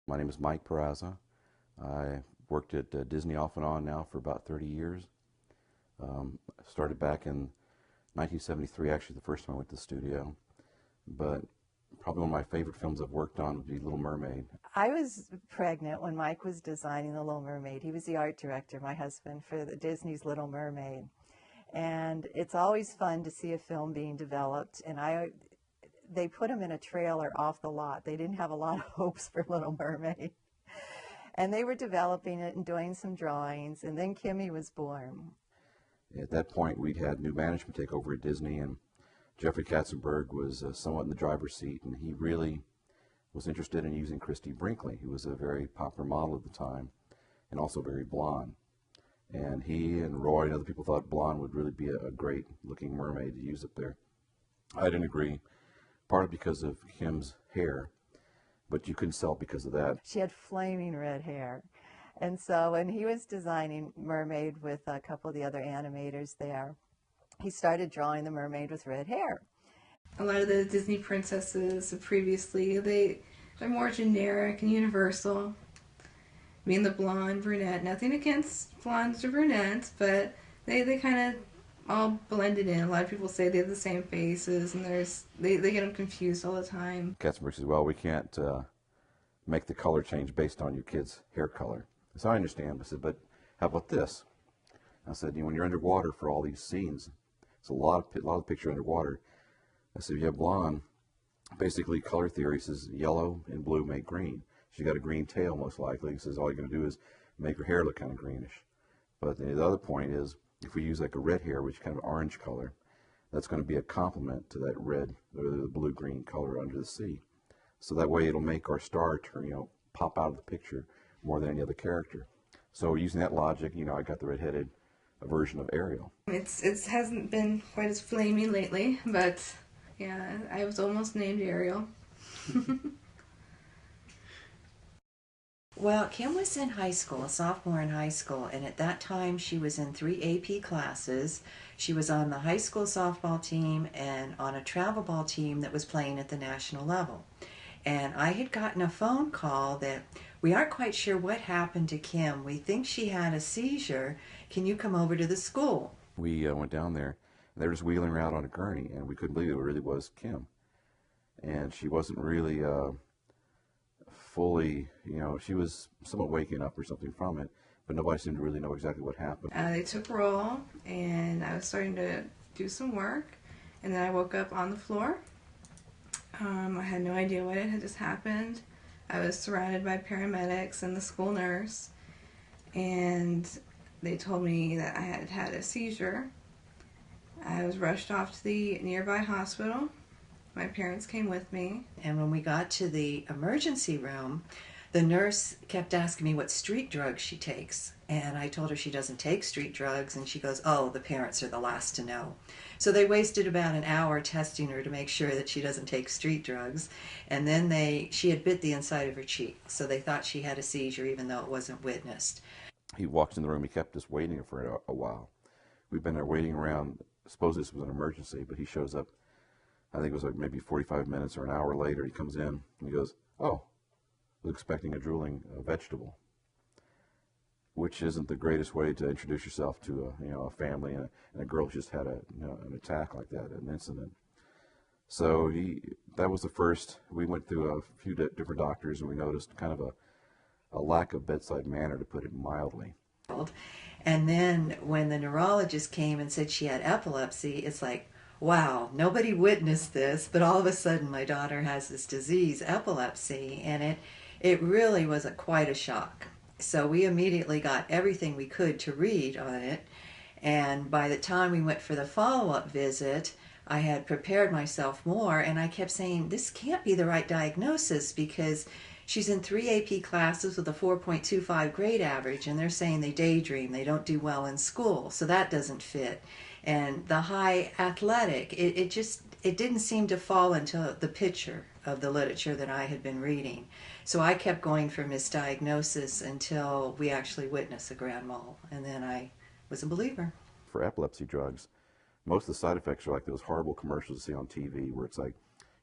My name is Mike Perazza. I worked at Disney off and on now for about 30 years. Started back in 1973, actually the first time I went to the studio. But probably one of my favorite films I've worked on would be Little Mermaid. I was pregnant when Mike was designing The Little Mermaid. He was the art director, my husband, for the Disney's Little Mermaid. And it's always fun to see a film being developed. And they put him in a trailer off the lot. They didn't have a lot of hopes for Little Mermaid. And they were developing it and doing some drawings. And then Kimmy was born. At that point, we'd had new management take over at Disney, and Jeffrey Katzenberg was somewhat in the driver's seat, and he really was interested in using Christy Brinkley, who was a very popular model at the time, and also very blonde. And he and Roy and other people thought blonde would really be a great looking mermaid to use up there. I didn't agree, partly because of Kim's hair, but you couldn't sell it because of that. She had flaming red hair. And so when he was designing Mermaid with a couple of the other animators there, he started drawing the mermaid with red hair. A lot of the Disney princesses previously, they're more generic and universal. Being the blonde, brunette, nothing against blondes or brunettes, but they kind of all blended in. A lot of people say they have the same faces, and they get them confused all the time. Katzenberg says, well, we can't make the color change based on your kid's hair color. So I understand. I said, but how about this? I said, when you're underwater for all these scenes, it's a lot of picture underwater. I said, if you have blonde, basically color theory says yellow and blue make green. She got a green tail most likely. He says all you're going to do is make her hair look kind of greenish. But the other point is, if we use like a red hair, which is kind of orange color, that's going to be a complement to that red or the blue-green color under the sea. So that way it'll make our star turn, pop out of the picture more than any other character. So using that logic, I got the red-headed version of Ariel. It hasn't been quite as flaming lately, but yeah, I was almost named Ariel. Well, Kim was in high school, a sophomore in high school, and at that time she was in 3 AP classes. She was on the high school softball team and on a travel ball team that was playing at the national level. And I had gotten a phone call that we aren't quite sure what happened to Kim. We think she had a seizure. Can you come over to the school? We went down there, and they were just wheeling her out on a gurney, and we couldn't believe it really was Kim. And she wasn't really fully, she was somewhat waking up or something from it, but nobody seemed to really know exactly what happened. They took roll, and I was starting to do some work, and then I woke up on the floor. I had no idea what had just happened. I was surrounded by paramedics and the school nurse, and they told me that I had had a seizure. I was rushed off to the nearby hospital. My parents came with me. And when we got to the emergency room, the nurse kept asking me what street drugs she takes. And I told her she doesn't take street drugs, and she goes, oh, the parents are the last to know. So they wasted about an hour testing her to make sure that she doesn't take street drugs. And then she had bit the inside of her cheek, so they thought she had a seizure even though it wasn't witnessed. He walked in the room, he kept us waiting for a while. We've been there waiting around, suppose this was an emergency, but he shows up, I think it was like maybe 45 minutes or an hour later. He comes in and he goes, oh, I was expecting a drooling vegetable, which isn't the greatest way to introduce yourself to a family and a girl who just had an attack like that, an incident. So that was the first. We went through a few different doctors, and we noticed kind of a lack of bedside manner, to put it mildly. And then when the neurologist came and said she had epilepsy, it's like, wow, nobody witnessed this, but all of a sudden my daughter has this disease, epilepsy, and it really was quite a shock. So we immediately got everything we could to read on it, and by the time we went for the follow-up visit, I had prepared myself more, and I kept saying, this can't be the right diagnosis because she's in 3 AP classes with a 4.25 grade average, and they're saying they daydream, they don't do well in school, so that doesn't fit. And the high athletic, it didn't seem to fall into the picture of the literature that I had been reading. So I kept going for misdiagnosis until we actually witnessed a grand mal, and then I was a believer. For epilepsy drugs, most of the side effects are like those horrible commercials you see on TV where it's like,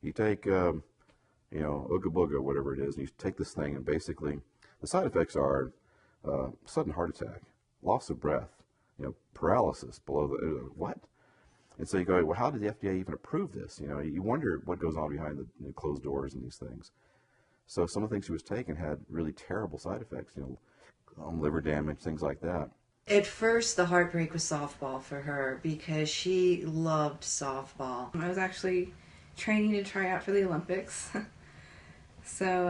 you take ooga booga, whatever it is, and you take this thing, and basically the side effects are sudden heart attack, loss of breath, paralysis below the what? And so you go, well, how did the FDA even approve this? You wonder what goes on behind the closed doors and these things. So some of the things she was taking had really terrible side effects, liver damage, things like that. At first, the heartbreak was softball for her because she loved softball. I was actually training to try out for the Olympics. So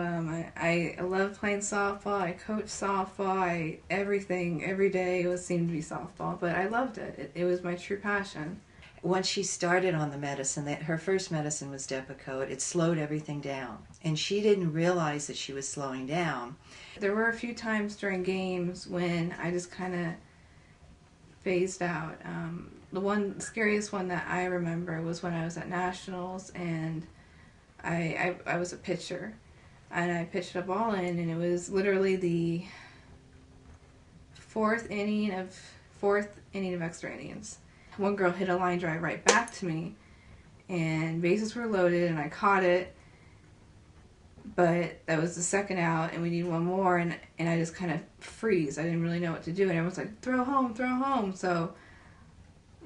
I loved playing softball. I coached softball. Everything, every day seemed to be softball. But I loved it. It was my true passion. Once she started on the medicine, her first medicine was Depakote, it slowed everything down. And she didn't realize that she was slowing down. There were a few times during games when I just kind of phased out. The scariest one that I remember was when I was at Nationals, and I was a pitcher. And I pitched a ball in, and it was literally the fourth inning of extra innings. One girl hit a line drive right back to me, and bases were loaded, and I caught it, but that was the second out, and we need one more, and I just kind of freeze. I didn't really know what to do, and everyone's like, throw home. So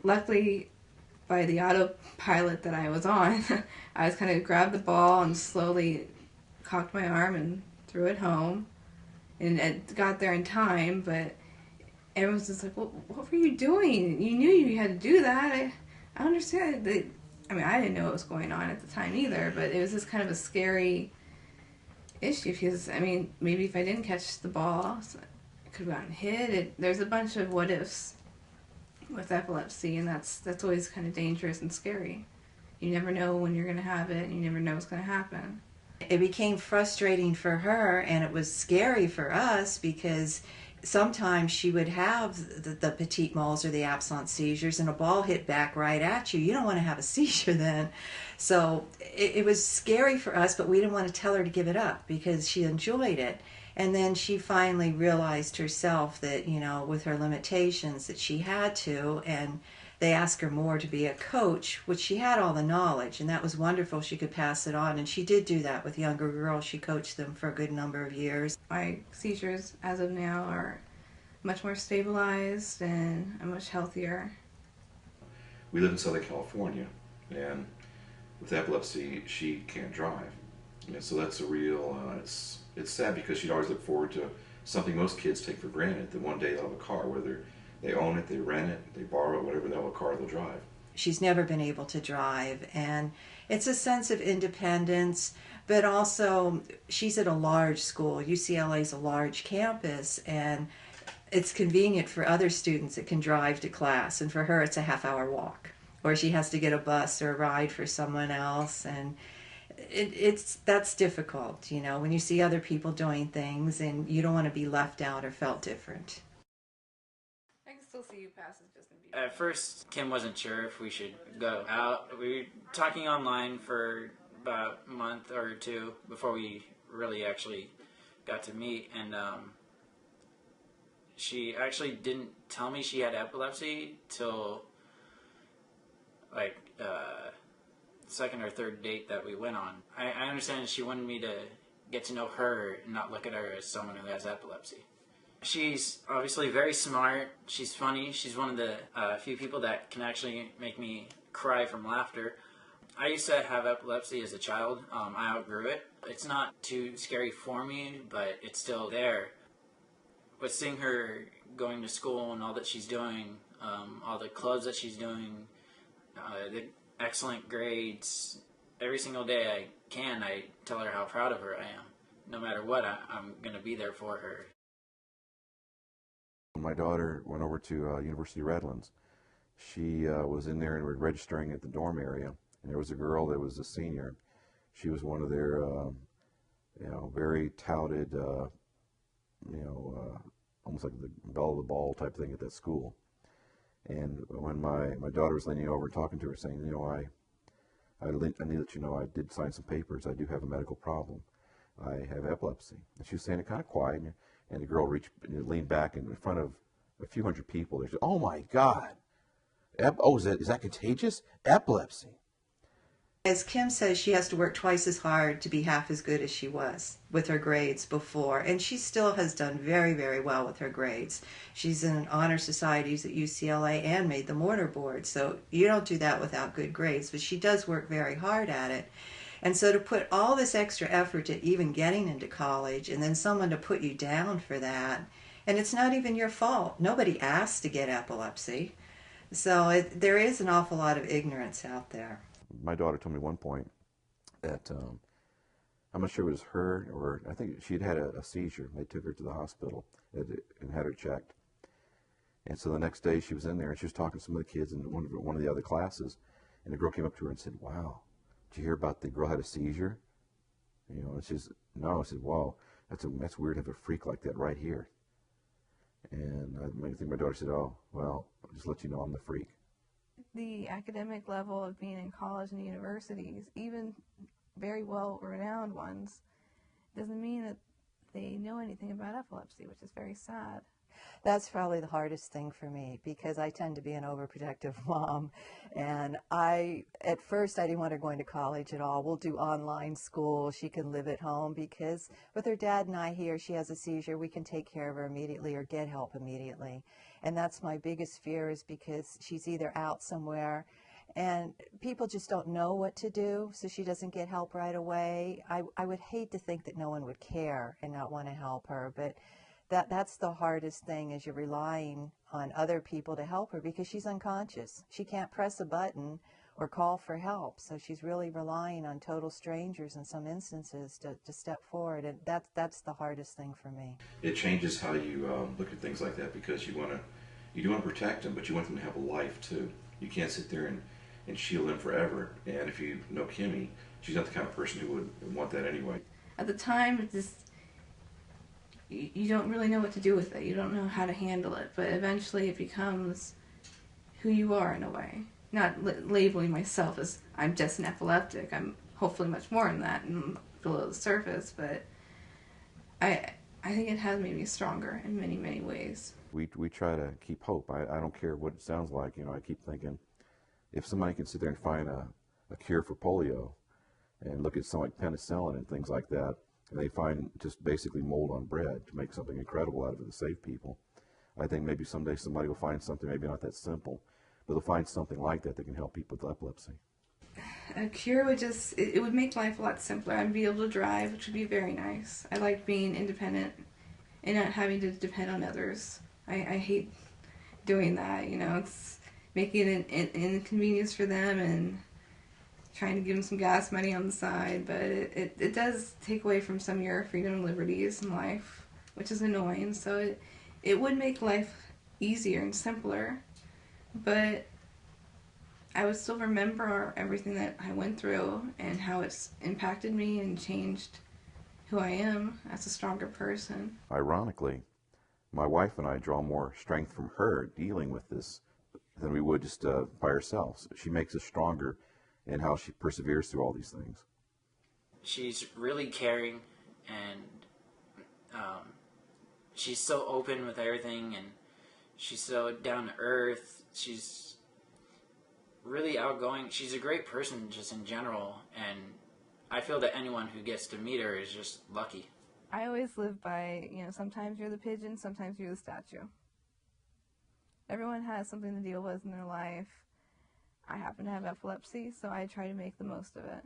luckily, by the autopilot that I was on, I just kind of grabbed the ball and slowly cocked my arm and threw it home, and it got there in time, but everyone's just like, well, what were you doing? You knew you had to do that. I understand. I didn't know what was going on at the time either, but it was just kind of a scary issue because, maybe if I didn't catch the ball, it could have gotten hit. There's a bunch of what ifs with epilepsy, and that's always kind of dangerous and scary. You never know when you're going to have it, and you never know what's going to happen. It became frustrating for her, and it was scary for us because sometimes she would have the petit moles or the absence seizures, and a ball hit back right at you. You don't want to have a seizure then. So it was scary for us, but we didn't want to tell her to give it up because she enjoyed it. And then she finally realized herself that, with her limitations, that she had to, and they asked her more to be a coach, which she had all the knowledge, and that was wonderful. She could pass it on, and she did do that with younger girls. She coached them for a good number of years. My seizures, as of now, are much more stabilized, and I'm much healthier. We live in Southern California, and with epilepsy, she can't drive. And so that's a real, it's sad because she'd always look forward to something most kids take for granted, that one day they'll have a car, whether they own it, they rent it, they borrow it, whatever, they'll have a car they'll drive. She's never been able to drive, and it's a sense of independence, but also she's at a large school. UCLA's a large campus, and it's convenient for other students that can drive to class, and for her it's a half-hour walk, or she has to get a bus or a ride for someone else, and that's difficult, when you see other people doing things and you don't want to be left out or felt different. I can still see you pass as Justin Bieber. At first, Kim wasn't sure if we should go out. We were talking online for about a month or two before we really actually got to meet, and she actually didn't tell me she had epilepsy till second or third date that we went on. I understand she wanted me to get to know her and not look at her as someone who has epilepsy. She's obviously very smart. She's funny. She's one of the few people that can actually make me cry from laughter. I used to have epilepsy as a child. I outgrew it. It's not too scary for me, but it's still there. But seeing her going to school and all that she's doing, all the clubs that she's doing, the excellent grades, every single day I tell her how proud of her I am. No matter what, I'm going to be there for her. When my daughter went over to University of Redlands, she was in there and was registering at the dorm area, and there was a girl that was a senior. She was one of their, very touted, almost like the belle of the ball type thing at that school. And when my daughter was leaning over and talking to her, saying, I need to let you know I did sign some papers. I do have a medical problem. I have epilepsy. And she was saying it kind of quiet, and the girl leaned back in front of a few hundred people. They said, "Oh my God! Is that contagious? Epilepsy!" As Kim says, she has to work twice as hard to be half as good as she was with her grades before. And she still has done very, very well with her grades. She's in honor societies at UCLA and made the mortar board. So you don't do that without good grades, but she does work very hard at it. And so to put all this extra effort to even getting into college and then someone to put you down for that, and it's not even your fault. Nobody asked to get epilepsy. So there is an awful lot of ignorance out there. My daughter told me at one point that I'm not sure it was her, or I think she'd had a seizure. They took her to the hospital and had her checked. And so the next day she was in there and she was talking to some of the kids in one of the other classes, and the girl came up to her and said, "Wow, did you hear about the girl had a seizure?" You know, and she's, "No." I said, "Wow, that's weird to have a freak like that right here." And I think my daughter said, "Oh, well, I'll just let you know I'm the freak." The academic level of being in college and universities, even very well-renowned ones, doesn't mean that they know anything about epilepsy, which is very sad. That's probably the hardest thing for me because I tend to be an overprotective mom. And at first, I didn't want her going to college at all. We'll do online school. She can live at home because with her dad and I here, she has a seizure. We can take care of her immediately or get help immediately. And that's my biggest fear is because she's either out somewhere and people just don't know what to do, so she doesn't get help right away. I would hate to think that no one would care and not want to help her, but that's the hardest thing is you're relying on other people to help her because she's unconscious. She can't press a button or call for help, so she's really relying on total strangers in some instances to step forward, and that's the hardest thing for me. It changes how you look at things like that because you do want to protect them, but you want them to have a life too. You can't sit there and shield them forever. And if you know Kimmy, she's not the kind of person who would want that anyway. At the time, you don't really know what to do with it. You don't know how to handle it, but eventually it becomes who you are in a way. Not labeling myself as I'm just an epileptic. I'm hopefully much more than that and below the surface, but I think it has made me stronger in many, many ways. We try to keep hope. I don't care what it sounds like. You know, I keep thinking if somebody can sit there and find a cure for polio and look at something like penicillin and things like that, and they find just basically mold on bread to make something incredible out of it to save people. I think maybe someday somebody will find something, maybe not that simple, but they'll find something like that can help people with epilepsy. A cure would it would make life a lot simpler. I'd be able to drive, which would be very nice. I like being independent and not having to depend on others. I hate doing that, you know. It's making it an inconvenience for them and trying to give them some gas money on the side, but it does take away from some of your freedom and liberties in life, which is annoying. So it would make life easier and simpler, but I would still remember everything that I went through and how it's impacted me and changed who I am as a stronger person. Ironically, my wife and I draw more strength from her dealing with this than we would just by ourselves. She makes us stronger in how she perseveres through all these things. She's really caring, and she's so open with everything, and she's so down to earth. She's really outgoing. She's a great person just in general, and I feel that anyone who gets to meet her is just lucky. I always live by, sometimes you're the pigeon, sometimes you're the statue. Everyone has something to deal with in their life. I happen to have epilepsy, so I try to make the most of it.